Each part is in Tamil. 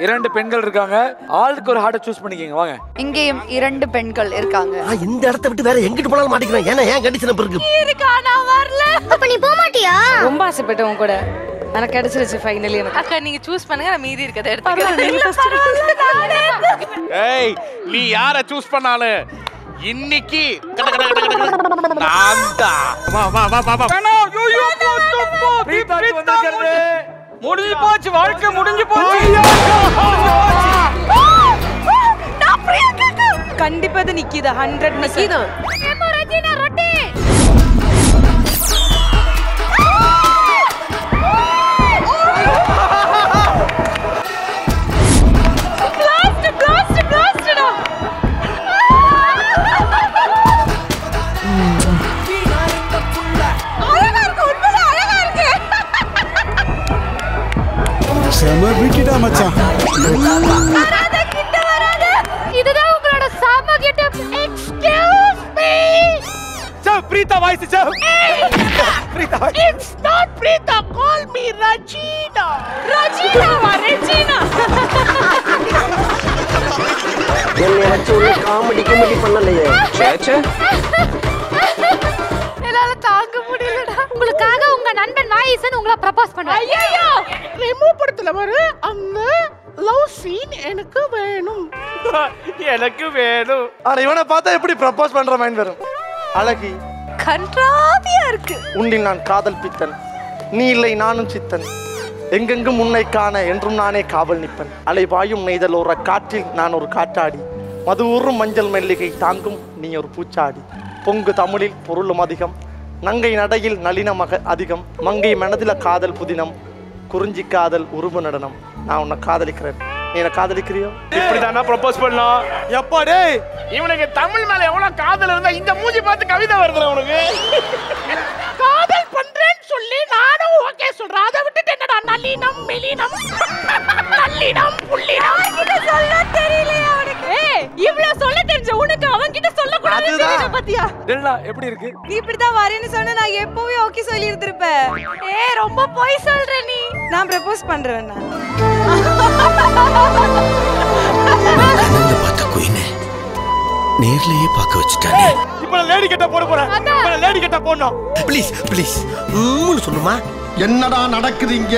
2 பெண்கள் இருக்காங்க. ஆளுக்கு ஒரு ஹார்ட் சூஸ் பண்ணிக்கங்க. வாங்க. இங்கேயும் 2 பெண்கள் இருக்காங்க. இந்த இடத்தை விட்டு வேற எங்கிட்டு போனாலும் மாட்டிக்கிறேன். ஏன்னா ஏன் கண்டிஷன் இருக்கு? இருக்கா நான் வரல. அப்ப நீ போக மாட்டியா? ரொம்ப ஆசைப்பட்டேன் உன் கூட. எனக்கு கிடைச்சிருச்சு ஃபைனலி எனக்கு. அக்கா நீங்க சூஸ் பண்ணுங்க, நான் மீதி இருக்கத எடுத்துக்கிறேன். ஏய் நீ யார சூஸ் பண்ணாலும் இன்னைக்கு நான்தா. வா வா வா வா. முடிஞ்சு போச்சு, வாழ்க்கை முடிஞ்சு போச்சு. கண்டிப்பா இது நிக்கிதா 100 நிக்கிதா. செம விக்கிடா மச்சான். வராத கிட்ட வராத. இதுதான் உங்களோட சாம getup. Excuse me. Sir Preetha voice sir. Preetha voice. It's not Preetha, call me Rajina. Rajina Regina. என்ன வச்சு உள்ள காமெடி பண்ணலையே. சேச்சே. என்னால தாங்க முடியலடா. உங்களுக்காக உங்க நண்பன் வாயிசன் உங்களை ப்ரப்போஸ் பண்ணுவார். ஐயோ ரெமோ படத்துல வர அந்த லவ் சீன் எனக்கு வேணும். எனக்கு வேணும். ஆனா இவனை பார்த்தா எப்படி ப்ரப்போஸ் பண்ற மைண்ட் வரும்? அழகி கன்றாவியா இருக்கு. உன்னில் நான் காதல் பித்தன், நீ இல்லை நானும் சித்தன், எங்கெங்கும் உன்னை காண என்றும் நானே காவல் நிற்பன், அலைவாயும் நெய்தல் ஒரு காற்றில் நான் ஒரு காற்றாடி, மது ஊறும் மஞ்சள் மல்லிகை தாங்கும் நீ ஒரு பூச்சாடி, பொங்கு தமிழில் பொருளும் அதிகம், நங்கை நடையில் நளினமக அதிகம், மங்கை மனதில காதல் புதினம், குறிஞ்சி காதல் உருவ நடனம், நான் உன்னை காதலிக்கிறேன், நீ என்ன காதலிக்கிறியோ? இப்படிதானா ப்ரப்போஸ் பண்ணலாம்? எப்பா டேய், இவனுக்கு தமிழ் மேல எவ்வளவு காதல் இருந்தா இந்த மூஞ்சி பார்த்து கவிதை வருதுல உனக்கு. காதல் பண்றேன்னு சொல்லி நானும் ஓகே சொல்றேன். அதை விட்டுட்டு என்னடா நளினம் மெலினம் நல்லினம் புள்ளினம் கிட்ட சொல்ல தெரியலையா உனக்கு? ஏய் இவ்ளோ சொல்ல தெரிஞ்ச உனக்கு அவன் கிட்ட சொல்ல கூடாதுன்னு தெரியல பாத்தியா? டெல்லா எப்படி இருக்கு? நீ இப்படிதான் வரேன்னு சொன்னா நான் எப்பவே ஓகே சொல்லி இருந்திருப்பேன். ஏய் ரொம்ப பொய் சொல்ற நீ. நான் ப்ரப்போஸ் பண்றேன். நான் கனவுல பார்த்த குயினை நேர்லயே பார்க்க வச்சுட்டானே. இப்ப நான் லேடி கட்ட போட போறேன். இப்ப நான் லேடி கட்ட போடணும். ப்ளீஸ் ப்ளீஸ் சொல்லுமா. என்னடா நடக்குதுங்க?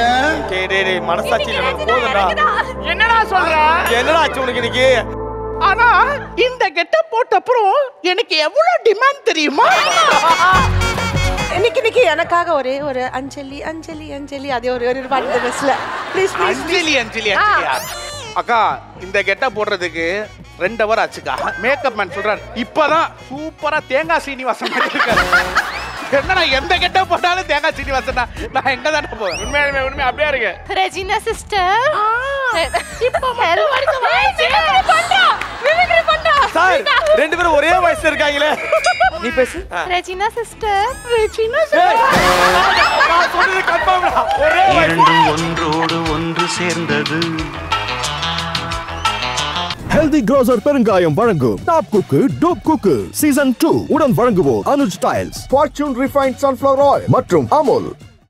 டேய் டேய் டேய், மனசாட்சி எனக்கு போதுடா. என்னடா சொல்ற? என்னடா ஆச்சு உனக்கு இன்னைக்கு? ஆனா இந்த கெட்டப் போட்ட அப்புறம் எனக்கு எவ்வளவு டிமாண்ட் தெரியுமா? இன்னைக்கு எனக்காக ஒரே ஒரு அஞ்சலி அஞ்சலி அஞ்சலி அதே ஒரு ஒரு பாட்டு பஸ்ல ப்ளீஸ் ப்ளீஸ் அஞ்சலி அஞ்சலி அஞ்சலியா? அக்கா இந்த கெட்டப் போடுறதுக்கு 2 ஹவர் ஆச்சுக்கா. மேக்கப் மேன் சொல்றாரு இப்பதான் சூப்பரா தேங்காய் சீனிவாசன் மாதிரி இருக்காரு. என்னடா எந்த கெட்டப் போட்டாலும் தேங்காய் சீனிவாசன் நான் எங்க தானே போவேன்? உண்மையா அப்படியே இருக்கு. Regina sister. இப்போ வரைக்கும் மிமிக்ரி பண்றா. சார் 2 பேரும் ஒரே வயசுல இருக்காங்களே. நீ பேசு. Regina sister. நான் சொல்றது கன்ஃபார்ம்டா. ஒரே வயசு. இரண்டும் ஒன்றோடு ஒன்று சேர்ந்தது. ஹெல்தி க்ரோசர் பெருங்காயம் வழங்கும் top cook dupe cook season 2 உடன் வழங்குவோர் Anuj tiles, fortune refined sunflower oil மற்றும் அமுல்.